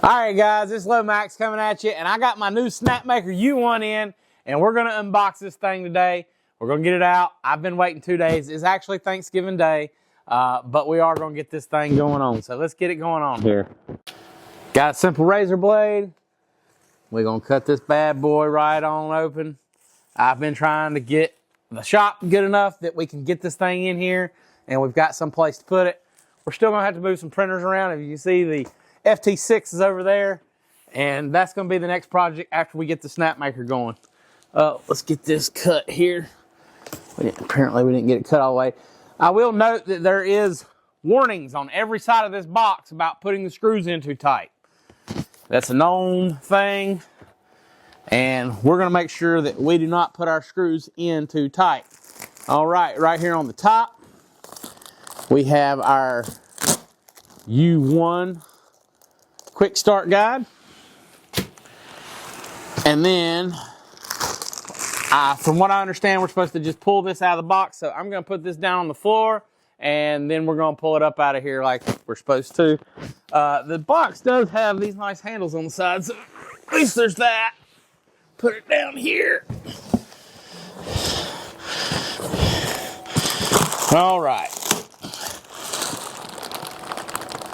Alright guys, it's Lomax coming at you, and I got my new Snapmaker U1 in, and we're going to unbox this thing today. We're going to get it out. I've been waiting 2 days. It's actually Thanksgiving Day, but we are going to get this thing going on. So let's get it going on here. Got a simple razor blade. We're going to cut this bad boy right on open. I've been trying to get the shop good enough that we can get this thing in here, and we've got some place to put it. We're still going to have to move some printers around. If you can see, the FT6 is over there, and that's going to be the next project after we get the Snapmaker going. Let's get this cut here. Apparently we didn't get it cut all the way. I will note that there is warnings on every side of this box about putting the screws in too tight. That's a known thing, and we're going to make sure that we do not put our screws in too tight. All right, right here on the top, we have our U1 quick start guide, and then from what I understand, we're supposed to just pull this out of the box. So I'm going to put this down on the floor, and then we're going to pull it up out of here like we're supposed to. The box does have these nice handles on the side, so at least there's that. Put it down here. All right.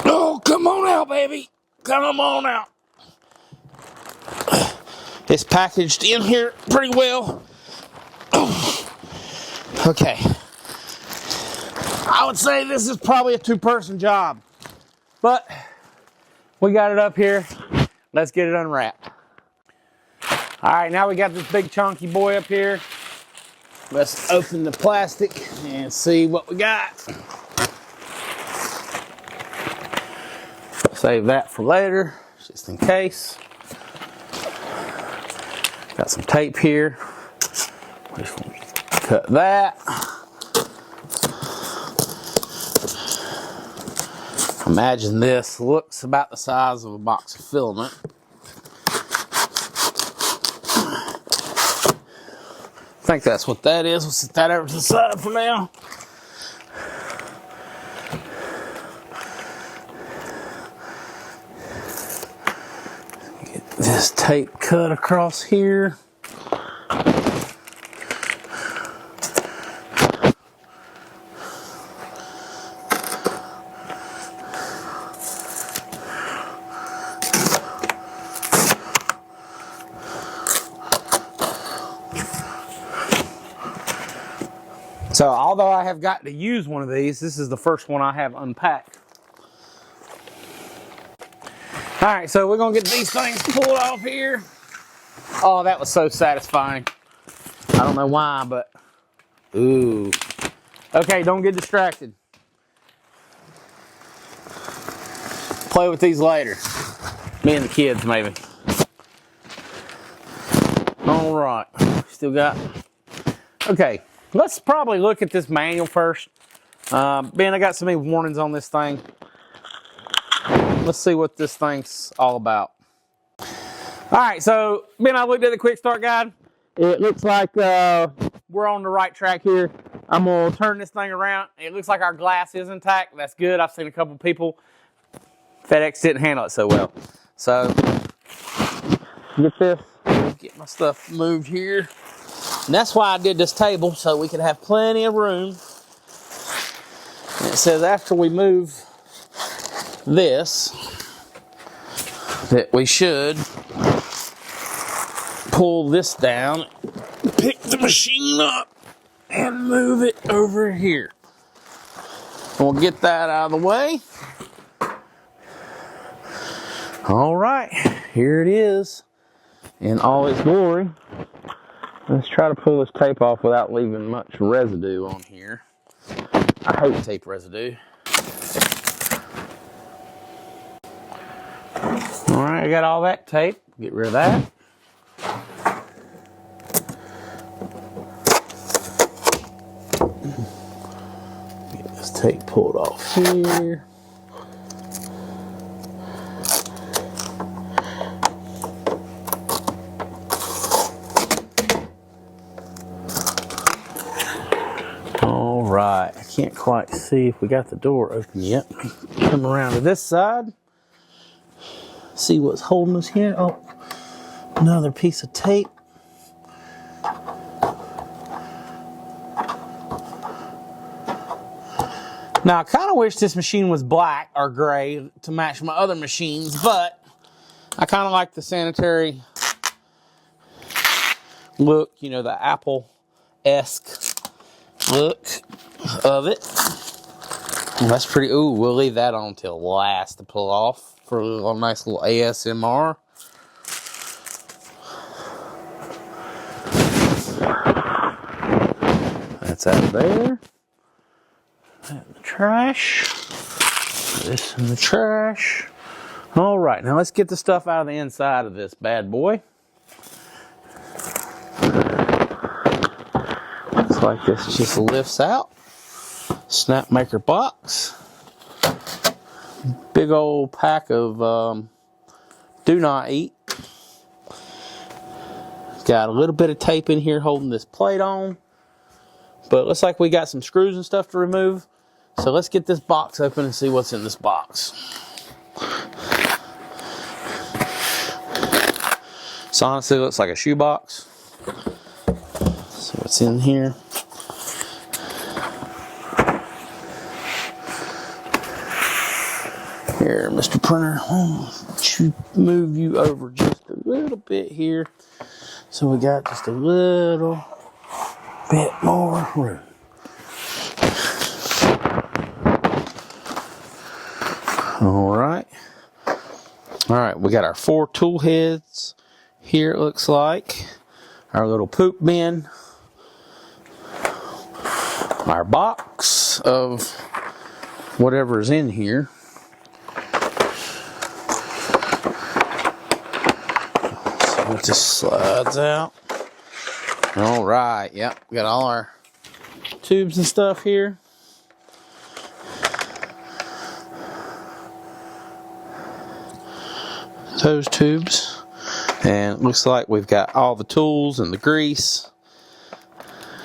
Oh, come on out, baby. Come on out. It's packaged in here pretty well. Okay. I would say this is probably a two-person job, but we got it up here. Let's get it unwrapped. All right, now we got this big chunky boy up here. Let's open the plastic and see what we got. Save that for later, just in case. Got some tape here. Just cut that. Imagine this looks about the size of a box of filament. I think that's what that is. We'll set that over to the side for now. This tape cut across here. So although I have got to use one of these, this is the first one I have unpacked. All right, so we're gonna get these things pulled off here. Oh, that was so satisfying. I don't know why, but ooh. Okay, don't get distracted. Play with these later. Me and the kids, maybe. All right, still got. Okay, let's probably look at this manual first. Ben, I got so many warnings on this thing. Let's see what this thing's all about. All right, so Ben, I looked at the quick start guide. It looks like we're on the right track here. I'm gonna turn this thing around. It looks like our glass is intact. That's good. I've seen a couple people. FedEx didn't handle it so well. So get my stuff moved here. And that's why I did this table, so we could have plenty of room. And it says after we move this, that we should pull this down, pick the machine up, and move it over here. We'll get that out of the way. All right, here it is in all its glory. Let's try to pull this tape off without leaving much residue on here. I hate tape residue. All right, I got all that tape. Get rid of that. Get this tape pulled off here. All right, I can't quite see if we got the door open yet. Come around to this side. See what's holding us here. Oh, another piece of tape. Now, I kind of wish this machine was black or gray to match my other machines, but I kind of like the sanitary look, you know, the Apple-esque look of it. And that's pretty, ooh, we'll leave that on till last to pull off for a nice little ASMR. That's out of there. That in the trash. This in the trash. All right, now let's get the stuff out of the inside of this bad boy. Looks like this just lifts out. Snapmaker box. Big old pack of do not eat. Got a little bit of tape in here holding this plate on. But it looks like we got some screws and stuff to remove. So let's get this box open and see what's in this box. This honestly looks like a shoebox. See what's in here. Here, Mr. Printer, move you over just a little bit here. So we got just a little bit more room. All right, we got our 4 tool heads here, it looks like. Our little poop bin. Our box of whatever's in here. So it just slides out. All right, yep, we got all our tubes and stuff here. Those tubes, and it looks like we've got all the tools and the grease,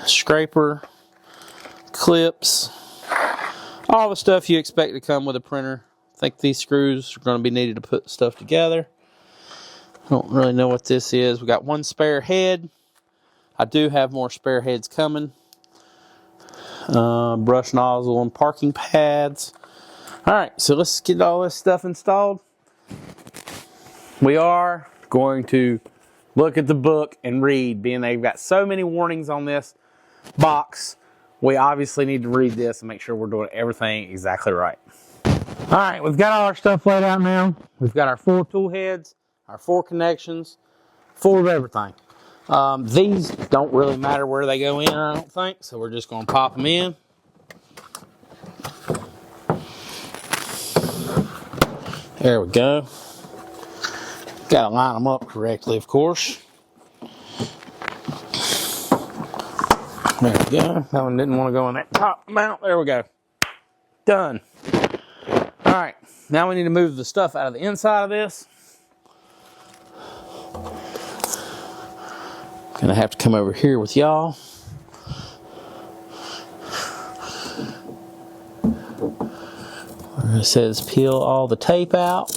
scraper, clips, all the stuff you expect to come with a printer. I think these screws are going to be needed to put stuff together. I don't really know what this is. We got 1 spare head. I do have more spare heads coming. Brush nozzle and parking pads. All right, so let's get all this stuff installed. We are going to look at the book and read, being they've got so many warnings on this box. We obviously need to read this and make sure we're doing everything exactly right. All right, we've got all our stuff laid out now. We've got our 4 tool heads, our 4 connections, full of everything. These don't really matter where they go in, I don't think, so we're just going to pop them in. There we go. Got to line them up correctly, of course. There we go. That one didn't want to go in that top mount. There we go. Done. All right. Now we need to move the stuff out of the inside of this. Gonna have to come over here with y'all. Where it says peel all the tape out.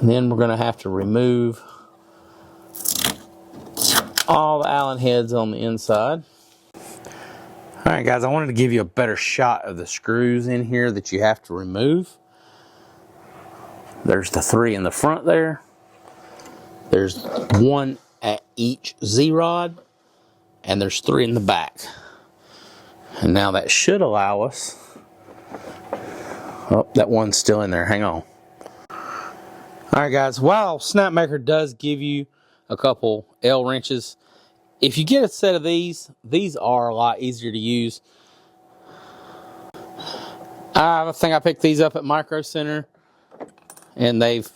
And then we're gonna have to remove all the Allen heads on the inside. All right, guys, I wanted to give you a better shot of the screws in here that you have to remove. There's the 3 in the front there. There's 1 at each Z-rod, and there's 3 in the back. And now that should allow us, oh, that one's still in there, hang on. All right, guys, while Snapmaker does give you a couple L wrenches, if you get a set of these are a lot easier to use. I think I picked these up at Micro Center, and they've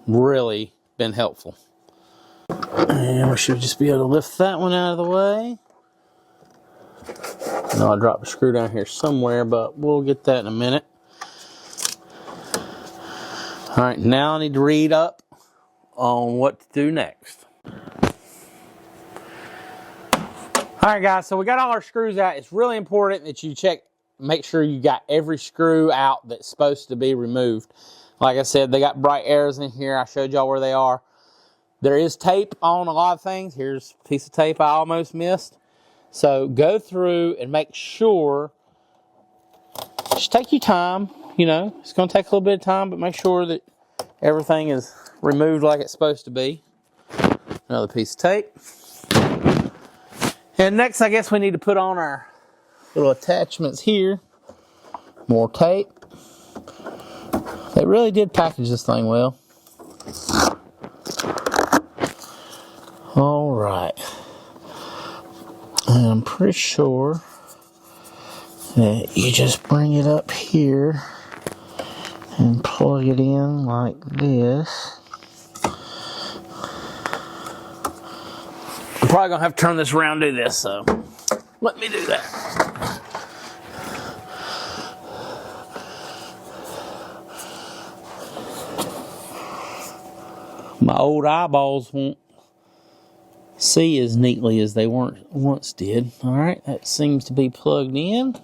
really been helpful. And we should just be able to lift that one out of the way. I know I dropped a screw down here somewhere, but we'll get that in a minute. All right, now I need to read up on what to do next. All right, guys, so we got all our screws out. It's really important that you check make sure you got every screw out that's supposed to be removed. Like I said, they got bright arrows in here. I showed y'all where they are. There is tape on a lot of things. Here's a piece of tape I almost missed. So go through and make sure, just take your time, you know, it's going to take a little bit of time, but make sure that everything is removed like it's supposed to be. Another piece of tape. And next, I guess we need to put on our little attachments here. More tape. They really did package this thing well. All right. And I'm pretty sure that you just bring it up here and plug it in like this. I'm probably gonna have to turn this around and do this, so let me do that. My old eyeballs won't see as neatly as they once did. All right, that seems to be plugged in.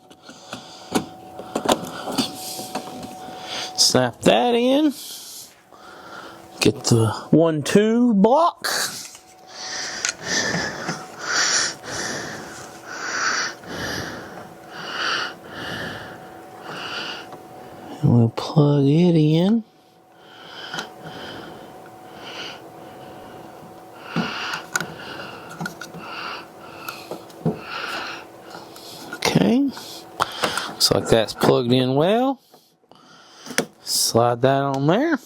Snap that in. Get the 1-2 block. And we'll plug it in. Okay, looks like that's plugged in well. Slide that on there.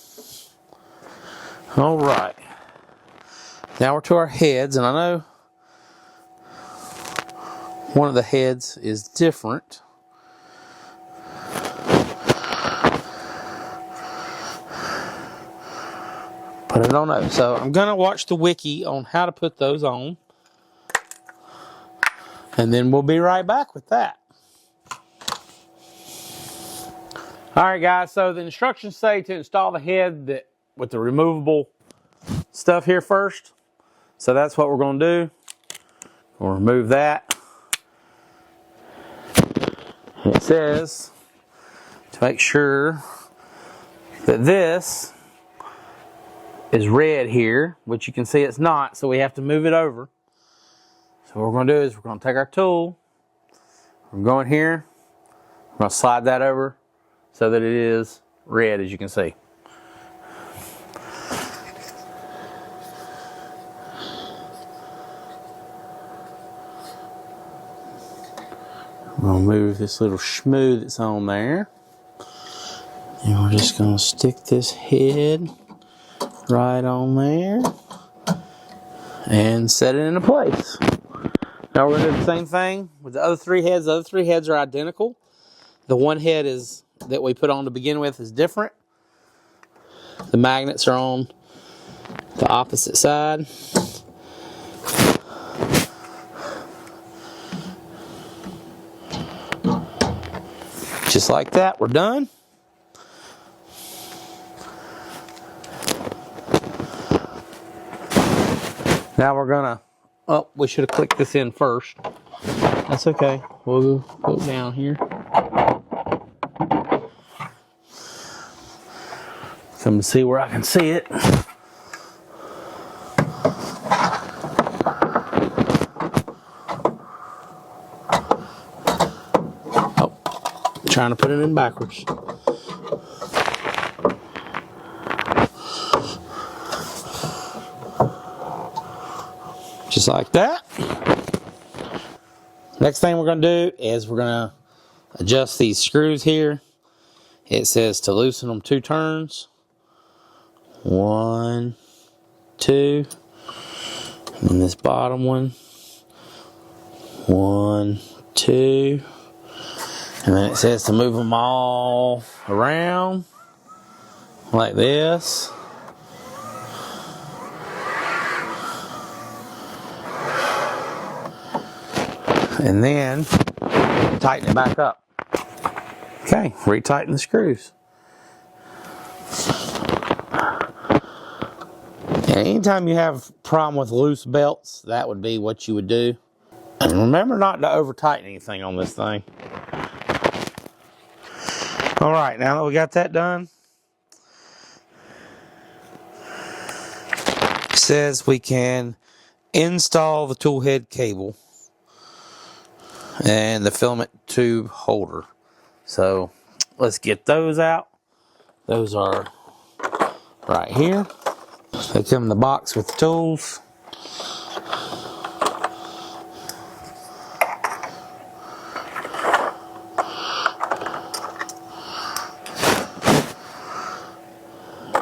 All right. Now we're to our heads, and I know one of the heads is different. But I don't know. So I'm going to watch the wiki on how to put those on. And then we'll be right back with that. All right, guys. So the instructions say to install the head with the removable stuff here first. So that's what we're going to do. We'll remove that. It says to make sure that this is red here, which you can see it's not, so we have to move it over. So what we're going to do is we're going to take our tool, we're going here, we're going to slide that over so that it is red, as you can see. We'll move this little schmoo that's on there. And we're just going to stick this head right on there and set it into place. Now we're going to do the same thing with the other three heads. The other three heads are identical. The one head that we put on to begin with is different. The magnets are on the opposite side. Just like that, we're done. Now we're gonna, oh, we should have clicked this in first. That's okay, we'll go down here. Come to see where I can see it. Oh, I'm trying to put it in backwards. Just like that. Next thing we're going to do is we're going to adjust these screws here. It says to loosen them 2 turns. 1, 2. And this bottom one. 1, 2. And then it says to move them all around like this. And then tighten it back up. Okay, retighten the screws. And anytime you have a problem with loose belts, that would be what you would do. And remember not to over tighten anything on this thing. All right, now that we got that done, it says we can install the tool head cable and the filament tube holder. So let's get those out. Those are right here. They come in the box with the tools.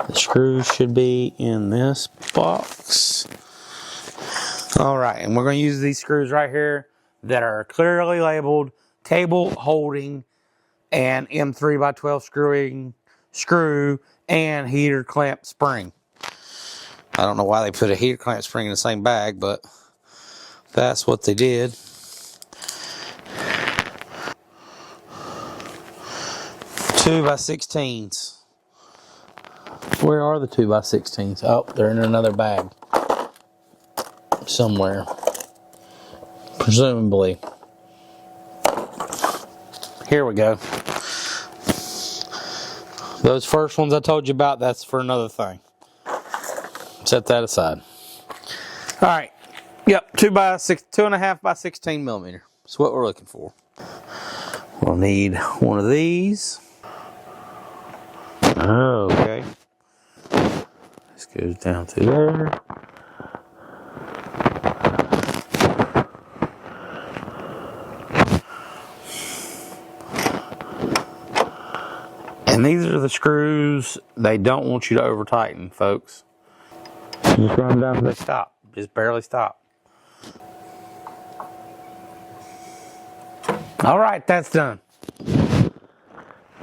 The screws should be in this box. All right, and we're going to use these screws right here that are clearly labeled cable holding and M3x12 screw and heater clamp spring. I don't know why they put a heater clamp spring in the same bag, but that's what they did. Two by 16s. Where are the 2x16s? Oh, they're in another bag somewhere, presumably. Here we go. Those first ones I told you about, that's for another thing. Set that aside. All right. Yep, 2.5 by 16 millimeter. That's what we're looking for. We'll need one of these. Okay. This goes down through there. And these are the screws they don't want you to over tighten, folks. Just run them down until they stop. Just barely stop. All right, that's done.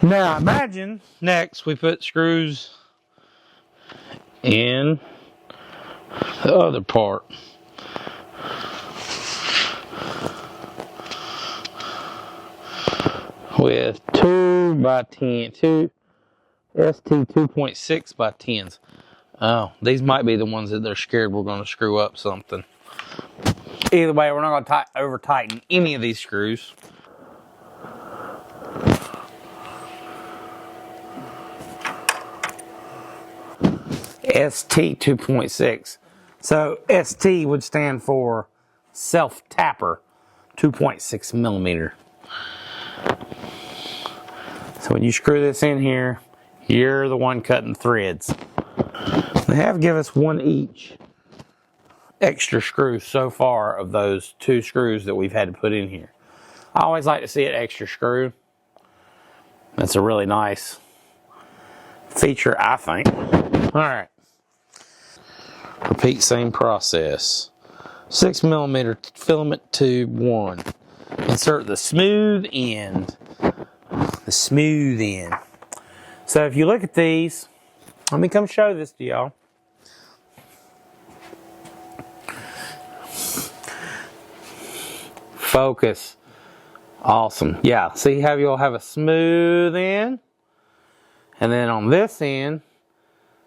Now imagine next we put screws in the other part. With 2 by 10, ST 2.6 by 10s. Oh, these might be the ones that they're scared we're going to screw up something. Either way, we're not going to over tighten any of these screws. ST 2.6. So ST would stand for self-tapper 2.6 millimeter. So when you screw this in here, you're the one cutting threads. They have given us one each extra screw so far of those 2 screws that we've had to put in here. I always like to see an extra screw. That's a really nice feature, I think. All right. Repeat same process. 6 millimeter filament tube 1. Insert the smooth end. The smooth end. So if you look at these, let me come show this to y'all. Focus. Awesome. Yeah, see how you'll have a smooth end? And then on this end,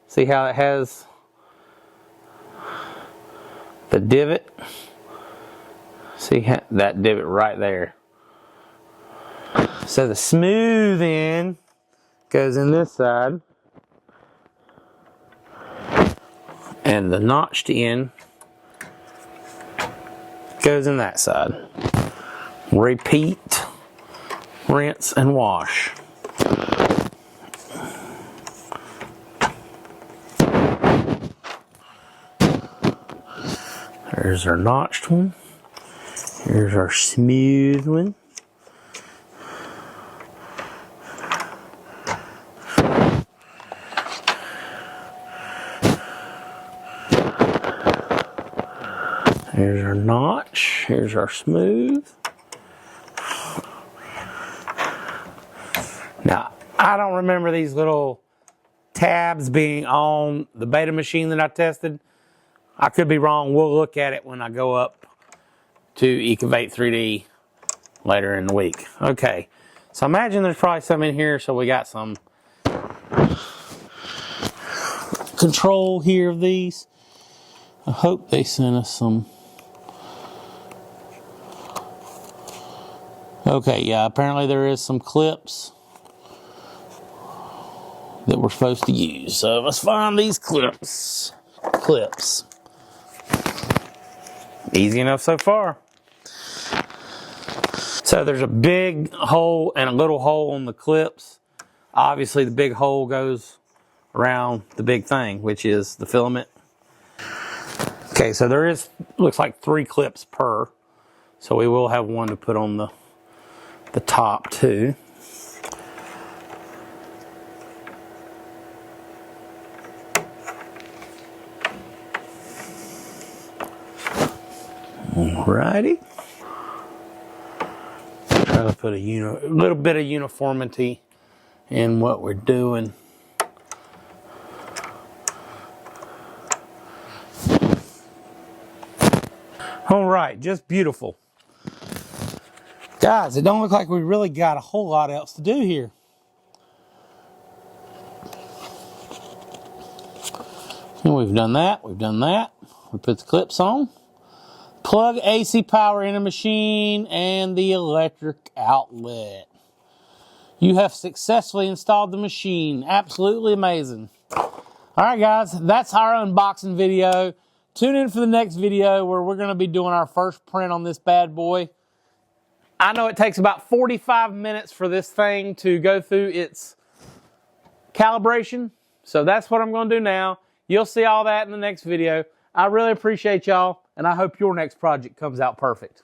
see how it has the divot? See that divot right there. So the smooth end goes in this side, and the notched end goes in that side. Repeat, rinse, and wash. There's our notched one. Here's our smooth one. Here's our notch. Here's our smooth. Now, I don't remember these little tabs being on the beta machine that I tested. I could be wrong. We'll look at it when I go up to Ecovate 3D later in the week. Okay, so imagine there's probably some in here, so we got some control here of these. I hope they sent us some. Okay, yeah, apparently there is some clips that we're supposed to use. So let's find these clips. Easy enough so far. So there's a big hole and a little hole on the clips. Obviously the big hole goes around the big thing, which is the filament. Okay, so there looks like 3 clips per. So we will have one to put on the top too. Alrighty. Try to put a little bit of uniformity in what we're doing. Alright, just beautiful. Guys, it don't look like we really got a whole lot else to do here. And we've done that. We put the clips on. Plug AC power in a machine and the electric outlet. You have successfully installed the machine. Absolutely amazing. Alright guys, that's our unboxing video. Tune in for the next video where we're going to be doing our first print on this bad boy. I know it takes about 45 minutes for this thing to go through its calibration. So that's what I'm going to do now. You'll see all that in the next video. I really appreciate y'all, and I hope your next project comes out perfect.